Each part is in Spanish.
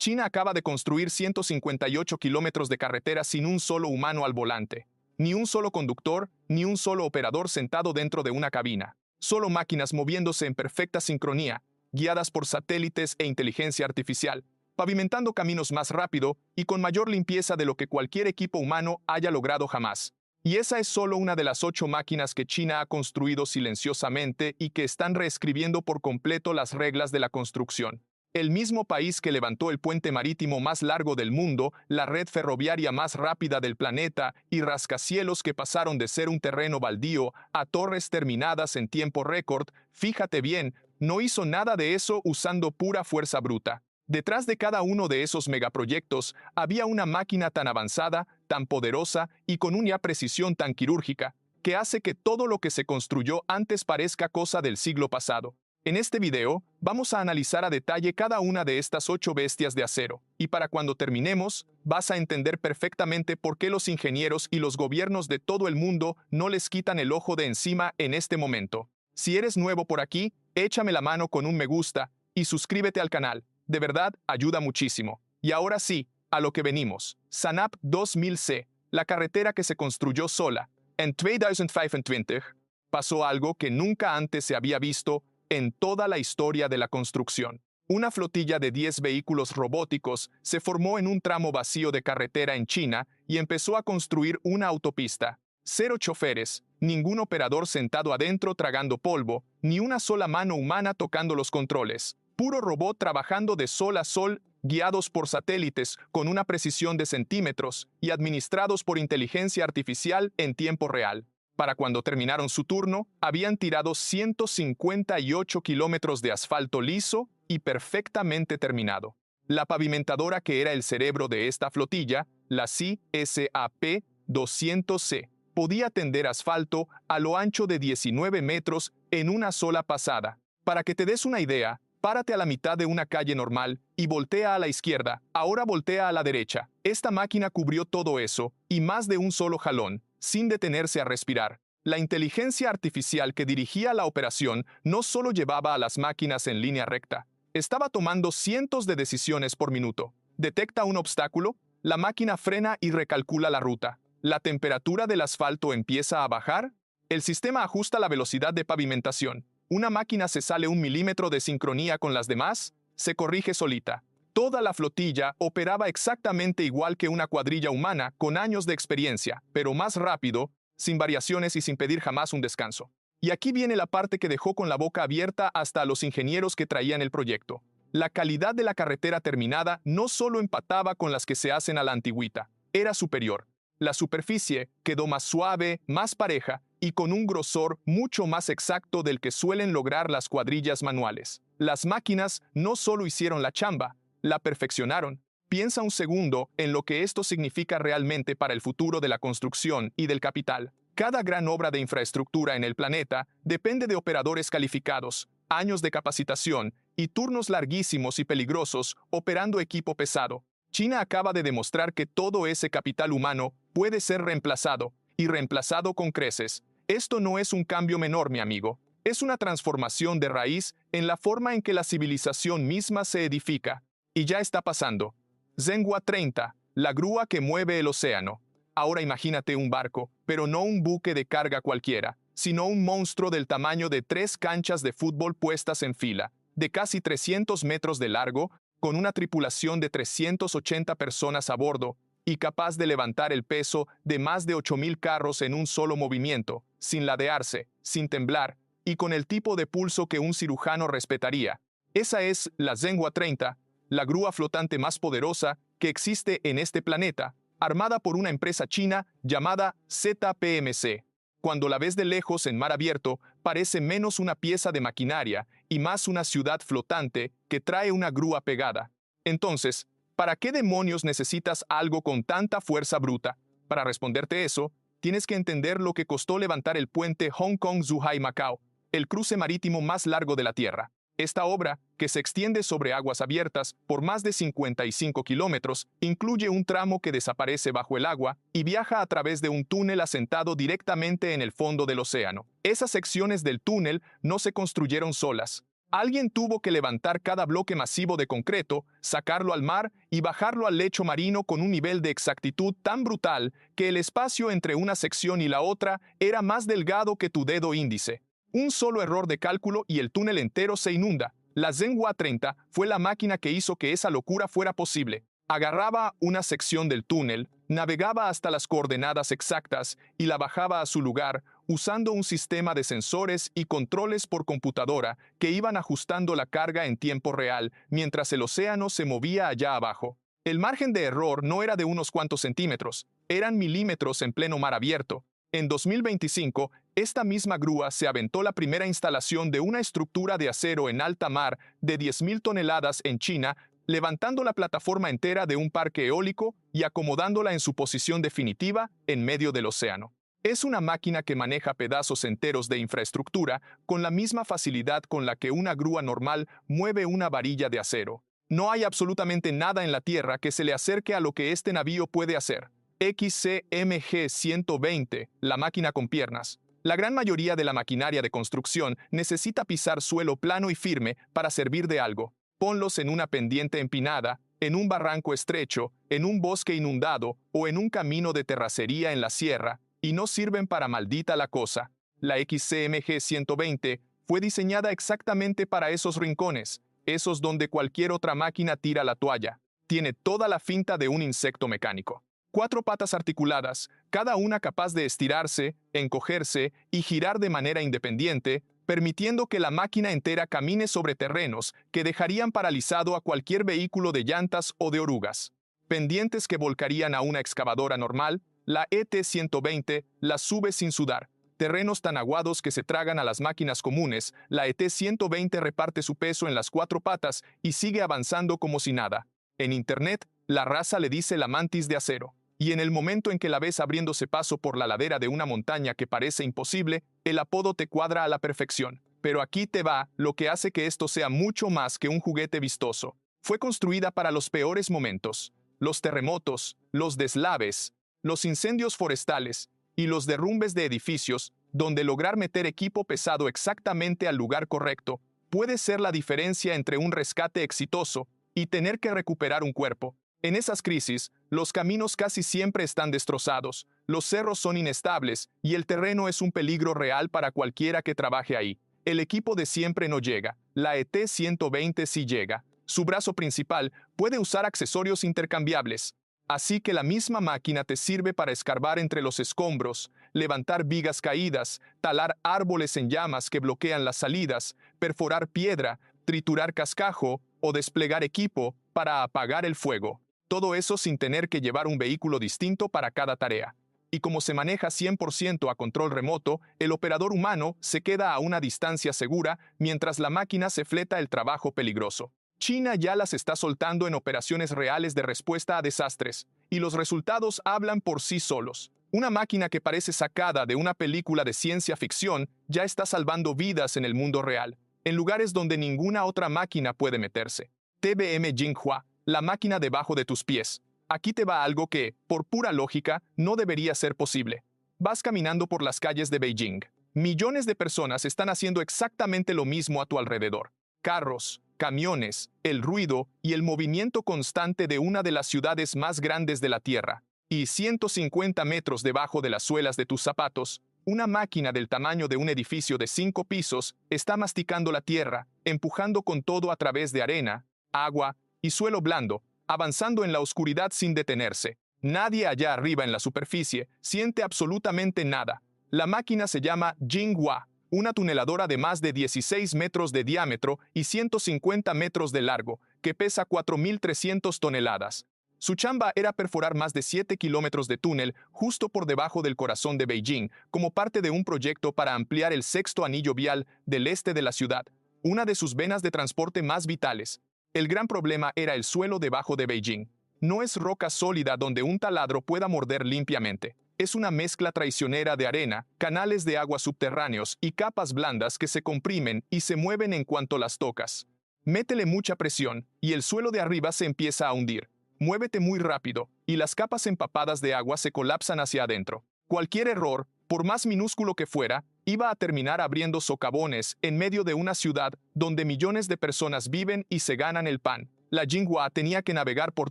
China acaba de construir 158 kilómetros de carretera sin un solo humano al volante. Ni un solo conductor, ni un solo operador sentado dentro de una cabina. Solo máquinas moviéndose en perfecta sincronía, guiadas por satélites e inteligencia artificial, pavimentando caminos más rápido y con mayor limpieza de lo que cualquier equipo humano haya logrado jamás. Y esa es solo una de las 8 máquinas que China ha construido silenciosamente y que están reescribiendo por completo las reglas de la construcción. El mismo país que levantó el puente marítimo más largo del mundo, la red ferroviaria más rápida del planeta y rascacielos que pasaron de ser un terreno baldío a torres terminadas en tiempo récord, fíjate bien, no hizo nada de eso usando pura fuerza bruta. Detrás de cada uno de esos megaproyectos había una máquina tan avanzada, tan poderosa y con una precisión tan quirúrgica, que hace que todo lo que se construyó antes parezca cosa del siglo pasado. En este video, vamos a analizar a detalle cada una de estas 8 bestias de acero, y para cuando terminemos, vas a entender perfectamente por qué los ingenieros y los gobiernos de todo el mundo no les quitan el ojo de encima en este momento. Si eres nuevo por aquí, échame la mano con un me gusta y suscríbete al canal. De verdad, ayuda muchísimo. Y ahora sí, a lo que venimos. Sanap 2000C, la carretera que se construyó sola. En 2025 pasó algo que nunca antes se había visto en toda la historia de la construcción. Una flotilla de 10 vehículos robóticos se formó en un tramo vacío de carretera en China y empezó a construir una autopista. 0 choferes, ningún operador sentado adentro tragando polvo, ni una sola mano humana tocando los controles. Puro robot trabajando de sol a sol, guiados por satélites con una precisión de centímetros y administrados por inteligencia artificial en tiempo real. Para cuando terminaron su turno, habían tirado 158 kilómetros de asfalto liso y perfectamente terminado. La pavimentadora que era el cerebro de esta flotilla, la SAP-200C, podía tender asfalto a lo ancho de 19 metros en una sola pasada. Para que te des una idea, párate a la mitad de una calle normal y voltea a la izquierda, ahora voltea a la derecha. Esta máquina cubrió todo eso, y más de un solo jalón, sin detenerse a respirar. La inteligencia artificial que dirigía la operación no solo llevaba a las máquinas en línea recta, estaba tomando cientos de decisiones por minuto. Detecta un obstáculo, la máquina frena y recalcula la ruta. La temperatura del asfalto empieza a bajar, el sistema ajusta la velocidad de pavimentación. Una máquina se sale 1 milímetro de sincronía con las demás, se corrige solita. Toda la flotilla operaba exactamente igual que una cuadrilla humana con años de experiencia, pero más rápido, sin variaciones y sin pedir jamás un descanso. Y aquí viene la parte que dejó con la boca abierta hasta a los ingenieros que traían el proyecto. La calidad de la carretera terminada no solo empataba con las que se hacen a la antigüita, era superior. La superficie quedó más suave, más pareja y con un grosor mucho más exacto del que suelen lograr las cuadrillas manuales. Las máquinas no solo hicieron la chamba, la perfeccionaron. Piensa un segundo en lo que esto significa realmente para el futuro de la construcción y del capital. Cada gran obra de infraestructura en el planeta depende de operadores calificados, años de capacitación y turnos larguísimos y peligrosos operando equipo pesado. China acaba de demostrar que todo ese capital humano puede ser reemplazado, y reemplazado con creces. Esto no es un cambio menor, mi amigo. Es una transformación de raíz en la forma en que la civilización misma se edifica. Y ya está pasando. Zhenhua 30, la grúa que mueve el océano. Ahora imagínate un barco, pero no un buque de carga cualquiera, sino un monstruo del tamaño de 3 canchas de fútbol puestas en fila, de casi 300 metros de largo, con una tripulación de 380 personas a bordo, y capaz de levantar el peso de más de 8.000 carros en un solo movimiento, sin ladearse, sin temblar, y con el tipo de pulso que un cirujano respetaría. Esa es la Zhenhua 30, la grúa flotante más poderosa que existe en este planeta, armada por una empresa china llamada ZPMC. Cuando la ves de lejos en mar abierto, parece menos una pieza de maquinaria y más una ciudad flotante que trae una grúa pegada. Entonces, ¿para qué demonios necesitas algo con tanta fuerza bruta? Para responderte eso, tienes que entender lo que costó levantar el puente Hong Kong-Zhuhai-Macao, el cruce marítimo más largo de la Tierra. Esta obra, que se extiende sobre aguas abiertas por más de 55 kilómetros, incluye un tramo que desaparece bajo el agua y viaja a través de un túnel asentado directamente en el fondo del océano. Esas secciones del túnel no se construyeron solas. Alguien tuvo que levantar cada bloque masivo de concreto, sacarlo al mar y bajarlo al lecho marino con un nivel de exactitud tan brutal que el espacio entre una sección y la otra era más delgado que tu dedo índice. Un solo error de cálculo y el túnel entero se inunda. La Zhenhua 30 fue la máquina que hizo que esa locura fuera posible. Agarraba una sección del túnel, navegaba hasta las coordenadas exactas y la bajaba a su lugar usando un sistema de sensores y controles por computadora que iban ajustando la carga en tiempo real mientras el océano se movía allá abajo. El margen de error no era de unos cuantos centímetros, eran milímetros en pleno mar abierto. En 2025, esta misma grúa se aventó la primera instalación de una estructura de acero en alta mar de 10.000 toneladas en China, levantando la plataforma entera de un parque eólico y acomodándola en su posición definitiva en medio del océano. Es una máquina que maneja pedazos enteros de infraestructura con la misma facilidad con la que una grúa normal mueve una varilla de acero. No hay absolutamente nada en la Tierra que se le acerque a lo que este navío puede hacer. XCMG-120, la máquina con piernas. La gran mayoría de la maquinaria de construcción necesita pisar suelo plano y firme para servir de algo. Ponlos en una pendiente empinada, en un barranco estrecho, en un bosque inundado o en un camino de terracería en la sierra, y no sirven para maldita la cosa. La XCMG 120 fue diseñada exactamente para esos rincones, esos donde cualquier otra máquina tira la toalla. Tiene toda la finta de un insecto mecánico. 4 patas articuladas, cada una capaz de estirarse, encogerse y girar de manera independiente, permitiendo que la máquina entera camine sobre terrenos que dejarían paralizado a cualquier vehículo de llantas o de orugas. Pendientes que volcarían a una excavadora normal, la ET-120 las sube sin sudar. Terrenos tan aguados que se tragan a las máquinas comunes, la ET-120 reparte su peso en las 4 patas y sigue avanzando como si nada. En Internet, la raza le dice la mantis de acero. Y en el momento en que la ves abriéndose paso por la ladera de una montaña que parece imposible, el apodo te cuadra a la perfección. Pero aquí te va lo que hace que esto sea mucho más que un juguete vistoso. Fue construida para los peores momentos: los terremotos, los deslaves, los incendios forestales y los derrumbes de edificios, donde lograr meter equipo pesado exactamente al lugar correcto puede ser la diferencia entre un rescate exitoso y tener que recuperar un cuerpo. En esas crisis, los caminos casi siempre están destrozados, los cerros son inestables y el terreno es un peligro real para cualquiera que trabaje ahí. El equipo de siempre no llega, la ET-120 sí llega. Su brazo principal puede usar accesorios intercambiables, así que la misma máquina te sirve para escarbar entre los escombros, levantar vigas caídas, talar árboles en llamas que bloquean las salidas, perforar piedra, triturar cascajo o desplegar equipo para apagar el fuego. Todo eso sin tener que llevar un vehículo distinto para cada tarea. Y como se maneja 100% a control remoto, el operador humano se queda a una distancia segura mientras la máquina se fleta el trabajo peligroso. China ya las está soltando en operaciones reales de respuesta a desastres, y los resultados hablan por sí solos. Una máquina que parece sacada de una película de ciencia ficción ya está salvando vidas en el mundo real, en lugares donde ninguna otra máquina puede meterse. TBM Jinhua, la máquina debajo de tus pies. Aquí te va algo que, por pura lógica, no debería ser posible. Vas caminando por las calles de Beijing. Millones de personas están haciendo exactamente lo mismo a tu alrededor. Carros, camiones, el ruido y el movimiento constante de una de las ciudades más grandes de la Tierra. Y 150 metros debajo de las suelas de tus zapatos, una máquina del tamaño de un edificio de 5 pisos está masticando la tierra, empujando con todo a través de arena, agua y suelo blando, avanzando en la oscuridad sin detenerse. Nadie allá arriba en la superficie siente absolutamente nada. La máquina se llama Jinhua, una tuneladora de más de 16 metros de diámetro y 150 metros de largo, que pesa 4.300 toneladas. Su chamba era perforar más de 7 kilómetros de túnel justo por debajo del corazón de Beijing, como parte de un proyecto para ampliar el sexto anillo vial del este de la ciudad, una de sus venas de transporte más vitales. El gran problema era el suelo debajo de Beijing. No es roca sólida donde un taladro pueda morder limpiamente. Es una mezcla traicionera de arena, canales de agua subterráneos y capas blandas que se comprimen y se mueven en cuanto las tocas. Métele mucha presión y el suelo de arriba se empieza a hundir. Muévete muy rápido y las capas empapadas de agua se colapsan hacia adentro. Cualquier error, por más minúsculo que fuera, iba a terminar abriendo socavones en medio de una ciudad donde millones de personas viven y se ganan el pan. La Jinhua tenía que navegar por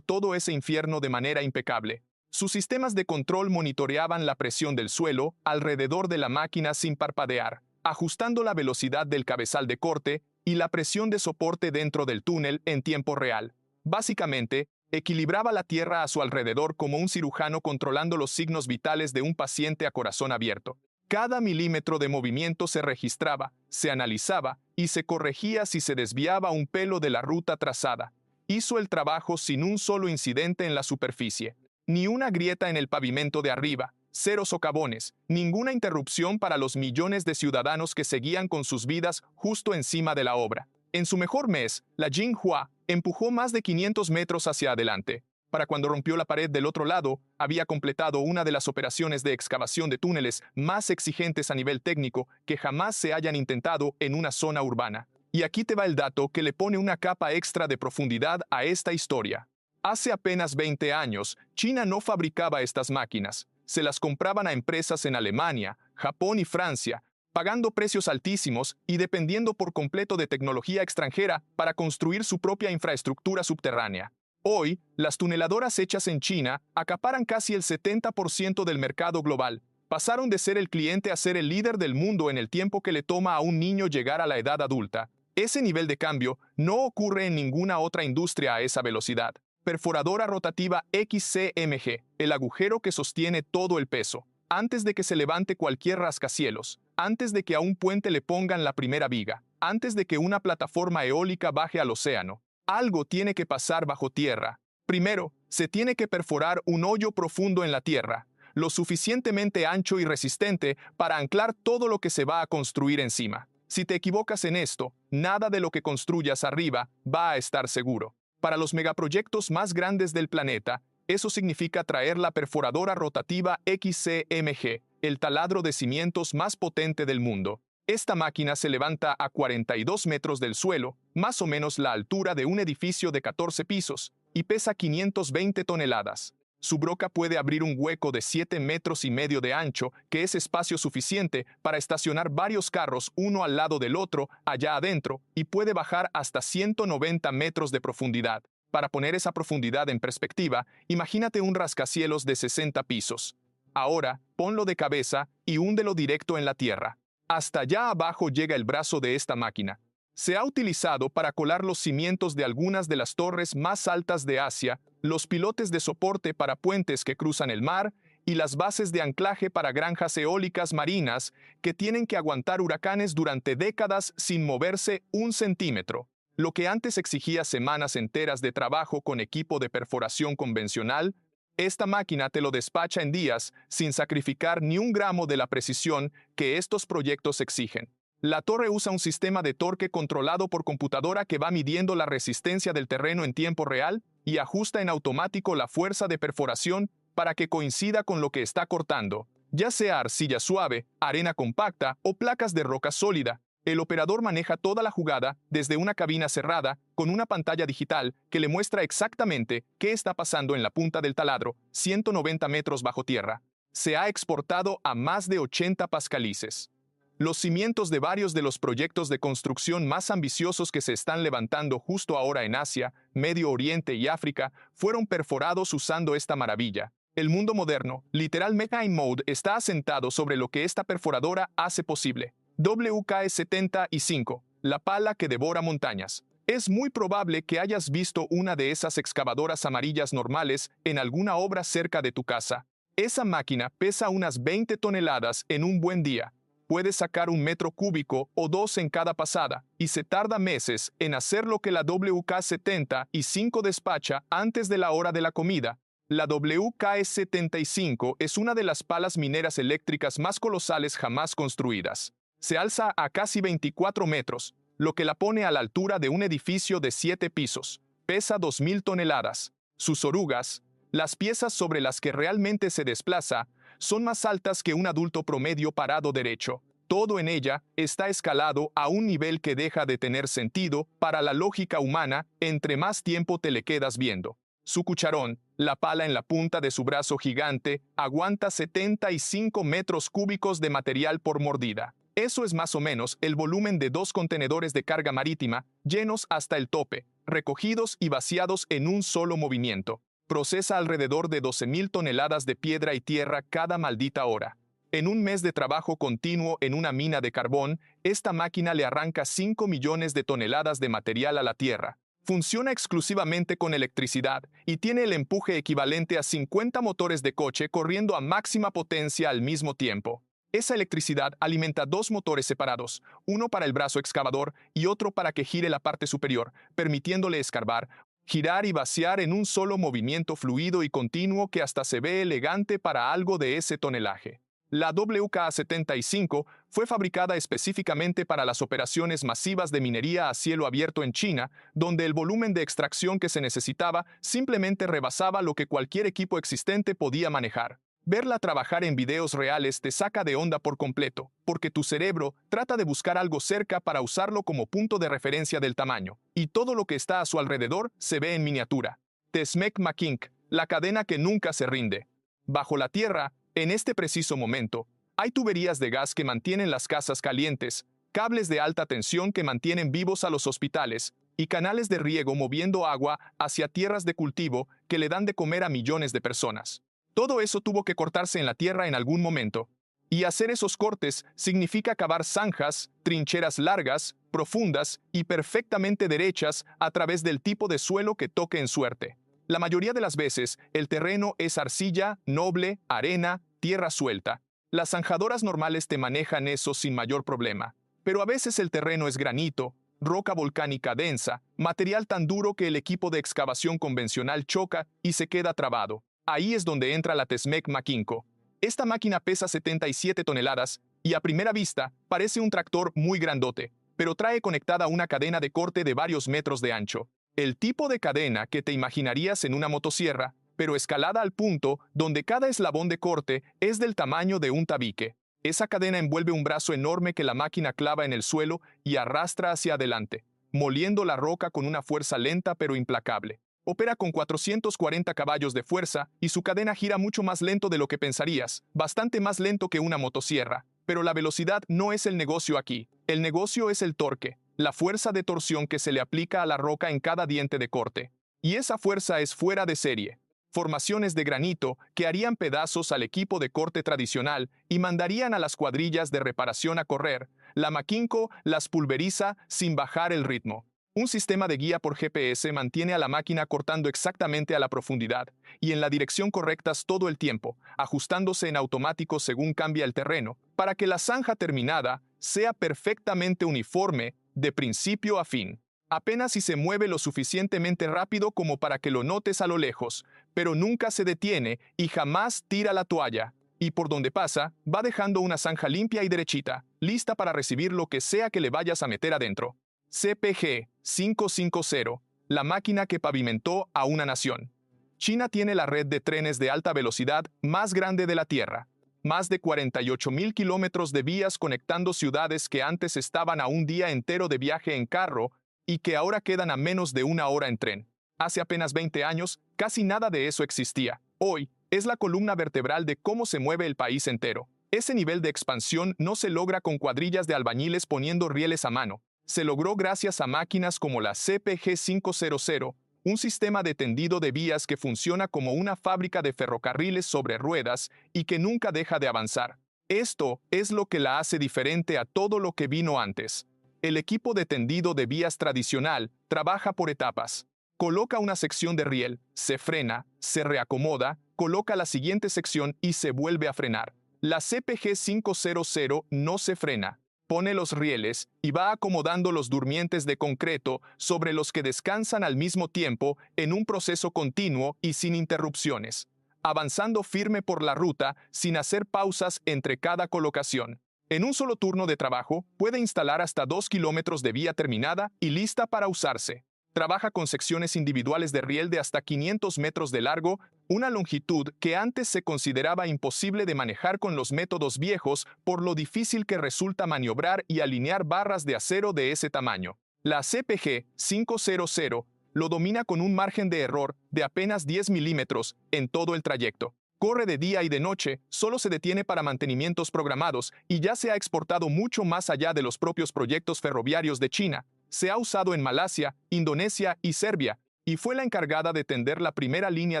todo ese infierno de manera impecable. Sus sistemas de control monitoreaban la presión del suelo alrededor de la máquina sin parpadear, ajustando la velocidad del cabezal de corte y la presión de soporte dentro del túnel en tiempo real. Básicamente, equilibraba la tierra a su alrededor como un cirujano controlando los signos vitales de un paciente a corazón abierto. Cada milímetro de movimiento se registraba, se analizaba y se corregía si se desviaba un pelo de la ruta trazada. Hizo el trabajo sin un solo incidente en la superficie. Ni una grieta en el pavimento de arriba, cero socavones, ninguna interrupción para los millones de ciudadanos que seguían con sus vidas justo encima de la obra. En su mejor mes, la Jinhua empujó más de 500 metros hacia adelante. Para cuando rompió la pared del otro lado, había completado una de las operaciones de excavación de túneles más exigentes a nivel técnico que jamás se hayan intentado en una zona urbana. Y aquí te va el dato que le pone una capa extra de profundidad a esta historia. Hace apenas 20 años, China no fabricaba estas máquinas. Se las compraban a empresas en Alemania, Japón y Francia, pagando precios altísimos y dependiendo por completo de tecnología extranjera para construir su propia infraestructura subterránea. Hoy, las tuneladoras hechas en China acaparan casi el 70% del mercado global. Pasaron de ser el cliente a ser el líder del mundo en el tiempo que le toma a un niño llegar a la edad adulta. Ese nivel de cambio no ocurre en ninguna otra industria a esa velocidad. Perforadora rotativa XCMG, el agujero que sostiene todo el peso. Antes de que se levante cualquier rascacielos, antes de que a un puente le pongan la primera viga, antes de que una plataforma eólica baje al océano, algo tiene que pasar bajo tierra. Primero, se tiene que perforar un hoyo profundo en la tierra, lo suficientemente ancho y resistente para anclar todo lo que se va a construir encima. Si te equivocas en esto, nada de lo que construyas arriba va a estar seguro. Para los megaproyectos más grandes del planeta, eso significa traer la perforadora rotativa XCMG, el taladro de cimientos más potente del mundo. Esta máquina se levanta a 42 metros del suelo, más o menos la altura de un edificio de 14 pisos, y pesa 520 toneladas. Su broca puede abrir un hueco de 7,5 metros de ancho, que es espacio suficiente para estacionar varios carros uno al lado del otro allá adentro, y puede bajar hasta 190 metros de profundidad. Para poner esa profundidad en perspectiva, imagínate un rascacielos de 60 pisos. Ahora, ponlo de cabeza y húndelo directo en la tierra. Hasta allá abajo llega el brazo de esta máquina. Se ha utilizado para colar los cimientos de algunas de las torres más altas de Asia, los pilotes de soporte para puentes que cruzan el mar y las bases de anclaje para granjas eólicas marinas que tienen que aguantar huracanes durante décadas sin moverse un centímetro. Lo que antes exigía semanas enteras de trabajo con equipo de perforación convencional, esta máquina te lo despacha en días sin sacrificar ni un gramo de la precisión que estos proyectos exigen. La torre usa un sistema de torque controlado por computadora que va midiendo la resistencia del terreno en tiempo real y ajusta en automático la fuerza de perforación para que coincida con lo que está cortando, ya sea arcilla suave, arena compacta o placas de roca sólida. El operador maneja toda la jugada desde una cabina cerrada con una pantalla digital que le muestra exactamente qué está pasando en la punta del taladro, 190 metros bajo tierra. Se ha exportado a más de 80 pascalices. Los cimientos de varios de los proyectos de construcción más ambiciosos que se están levantando justo ahora en Asia, Medio Oriente y África fueron perforados usando esta maravilla. El mundo moderno, literalmente en mode, está asentado sobre lo que esta perforadora hace posible. WKS-75, la pala que devora montañas. Es muy probable que hayas visto una de esas excavadoras amarillas normales en alguna obra cerca de tu casa. Esa máquina pesa unas 20 toneladas en un buen día. Puede sacar 1 metro cúbico o 2 en cada pasada, y se tarda meses en hacer lo que la WK-75 despacha antes de la hora de la comida. La WKS-75 es una de las palas mineras eléctricas más colosales jamás construidas. Se alza a casi 24 metros, lo que la pone a la altura de un edificio de 7 pisos. Pesa 2,000 toneladas. Sus orugas, las piezas sobre las que realmente se desplaza, son más altas que un adulto promedio parado derecho. Todo en ella está escalado a un nivel que deja de tener sentido para la lógica humana entre más tiempo te le quedas viendo. Su cucharón, la pala en la punta de su brazo gigante, aguanta 75 metros cúbicos de material por mordida. Eso es más o menos el volumen de 2 contenedores de carga marítima, llenos hasta el tope, recogidos y vaciados en un solo movimiento. Procesa alrededor de 12.000 toneladas de piedra y tierra cada maldita hora. En un mes de trabajo continuo en una mina de carbón, esta máquina le arranca 5 millones de toneladas de material a la tierra. Funciona exclusivamente con electricidad y tiene el empuje equivalente a 50 motores de coche corriendo a máxima potencia al mismo tiempo. Esa electricidad alimenta 2 motores separados, uno para el brazo excavador y otro para que gire la parte superior, permitiéndole escarbar, girar y vaciar en un solo movimiento fluido y continuo que hasta se ve elegante para algo de ese tonelaje. La WK-75 fue fabricada específicamente para las operaciones masivas de minería a cielo abierto en China, donde el volumen de extracción que se necesitaba simplemente rebasaba lo que cualquier equipo existente podía manejar. Verla trabajar en videos reales te saca de onda por completo, porque tu cerebro trata de buscar algo cerca para usarlo como punto de referencia del tamaño, y todo lo que está a su alrededor se ve en miniatura. Tesmec Makink, la cadena que nunca se rinde. Bajo la tierra, en este preciso momento, hay tuberías de gas que mantienen las casas calientes, cables de alta tensión que mantienen vivos a los hospitales, y canales de riego moviendo agua hacia tierras de cultivo que le dan de comer a millones de personas. Todo eso tuvo que cortarse en la tierra en algún momento. Y hacer esos cortes significa cavar zanjas, trincheras largas, profundas y perfectamente derechas a través del tipo de suelo que toque en suerte. La mayoría de las veces, el terreno es arcilla, noble, arena, tierra suelta. Las zanjadoras normales te manejan eso sin mayor problema. Pero a veces el terreno es granito, roca volcánica densa, material tan duro que el equipo de excavación convencional choca y se queda trabado. Ahí es donde entra la Tesmec Makinko. Esta máquina pesa 77 toneladas y a primera vista parece un tractor muy grandote, pero trae conectada una cadena de corte de varios metros de ancho. El tipo de cadena que te imaginarías en una motosierra, pero escalada al punto donde cada eslabón de corte es del tamaño de un tabique. Esa cadena envuelve un brazo enorme que la máquina clava en el suelo y arrastra hacia adelante, moliendo la roca con una fuerza lenta pero implacable. Opera con 440 caballos de fuerza y su cadena gira mucho más lento de lo que pensarías, bastante más lento que una motosierra. Pero la velocidad no es el negocio aquí. El negocio es el torque, la fuerza de torsión que se le aplica a la roca en cada diente de corte. Y esa fuerza es fuera de serie. Formaciones de granito que harían pedazos al equipo de corte tradicional y mandarían a las cuadrillas de reparación a correr. La Makinko las pulveriza sin bajar el ritmo. Un sistema de guía por GPS mantiene a la máquina cortando exactamente a la profundidad y en la dirección correctas todo el tiempo, ajustándose en automático según cambia el terreno, para que la zanja terminada sea perfectamente uniforme de principio a fin. Apenas si se mueve lo suficientemente rápido como para que lo notes a lo lejos, pero nunca se detiene y jamás tira la toalla. Y por donde pasa, va dejando una zanja limpia y derechita, lista para recibir lo que sea que le vayas a meter adentro. CPG 550, la máquina que pavimentó a una nación. China tiene la red de trenes de alta velocidad más grande de la Tierra. Más de 48.000 kilómetros de vías conectando ciudades que antes estaban a un día entero de viaje en carro y que ahora quedan a menos de una hora en tren. Hace apenas 20 años, casi nada de eso existía. Hoy, es la columna vertebral de cómo se mueve el país entero. Ese nivel de expansión no se logra con cuadrillas de albañiles poniendo rieles a mano. Se logró gracias a máquinas como la CPG 500, un sistema de tendido de vías que funciona como una fábrica de ferrocarriles sobre ruedas y que nunca deja de avanzar. Esto es lo que la hace diferente a todo lo que vino antes. El equipo de tendido de vías tradicional trabaja por etapas. Coloca una sección de riel, se frena, se reacomoda, coloca la siguiente sección y se vuelve a frenar. La CPG 500 no se frena. Pone los rieles y va acomodando los durmientes de concreto sobre los que descansan al mismo tiempo en un proceso continuo y sin interrupciones, avanzando firme por la ruta sin hacer pausas entre cada colocación. En un solo turno de trabajo puede instalar hasta 2 kilómetros de vía terminada y lista para usarse. Trabaja con secciones individuales de riel de hasta 500 metros de largo, una longitud que antes se consideraba imposible de manejar con los métodos viejos por lo difícil que resulta maniobrar y alinear barras de acero de ese tamaño. La CPG 500 lo domina con un margen de error de apenas 10 milímetros en todo el trayecto. Corre de día y de noche, solo se detiene para mantenimientos programados y ya se ha exportado mucho más allá de los propios proyectos ferroviarios de China. Se ha usado en Malasia, Indonesia y Serbia, y fue la encargada de tender la primera línea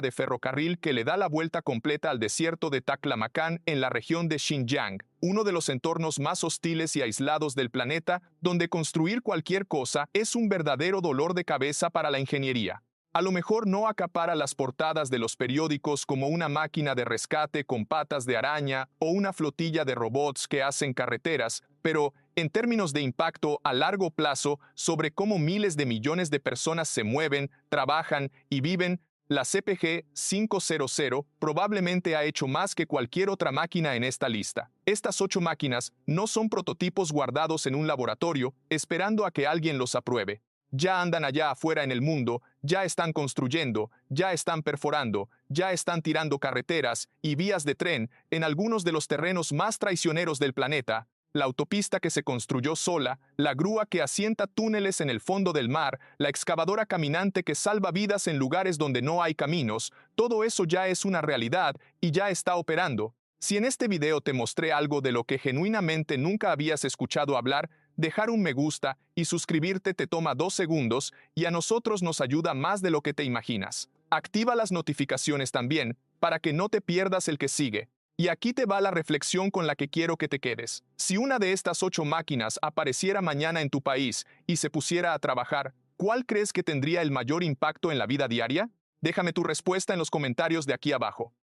de ferrocarril que le da la vuelta completa al desierto de Taklamakan en la región de Xinjiang, uno de los entornos más hostiles y aislados del planeta, donde construir cualquier cosa es un verdadero dolor de cabeza para la ingeniería. A lo mejor no acapara las portadas de los periódicos como una máquina de rescate con patas de araña o una flotilla de robots que hacen carreteras, pero en términos de impacto a largo plazo sobre cómo miles de millones de personas se mueven, trabajan y viven, la CPG 500 probablemente ha hecho más que cualquier otra máquina en esta lista. Estas 8 máquinas no son prototipos guardados en un laboratorio esperando a que alguien los apruebe. Ya andan allá afuera en el mundo, ya están construyendo, ya están perforando, ya están tirando carreteras y vías de tren en algunos de los terrenos más traicioneros del planeta, la autopista que se construyó sola, la grúa que asienta túneles en el fondo del mar, la excavadora caminante que salva vidas en lugares donde no hay caminos, todo eso ya es una realidad y ya está operando. Si en este video te mostré algo de lo que genuinamente nunca habías escuchado hablar, dejar un me gusta y suscribirte te toma 2 segundos y a nosotros nos ayuda más de lo que te imaginas. Activa las notificaciones también para que no te pierdas el que sigue. Y aquí te va la reflexión con la que quiero que te quedes. Si una de estas 8 máquinas apareciera mañana en tu país y se pusiera a trabajar, ¿cuál crees que tendría el mayor impacto en la vida diaria? Déjame tu respuesta en los comentarios de aquí abajo.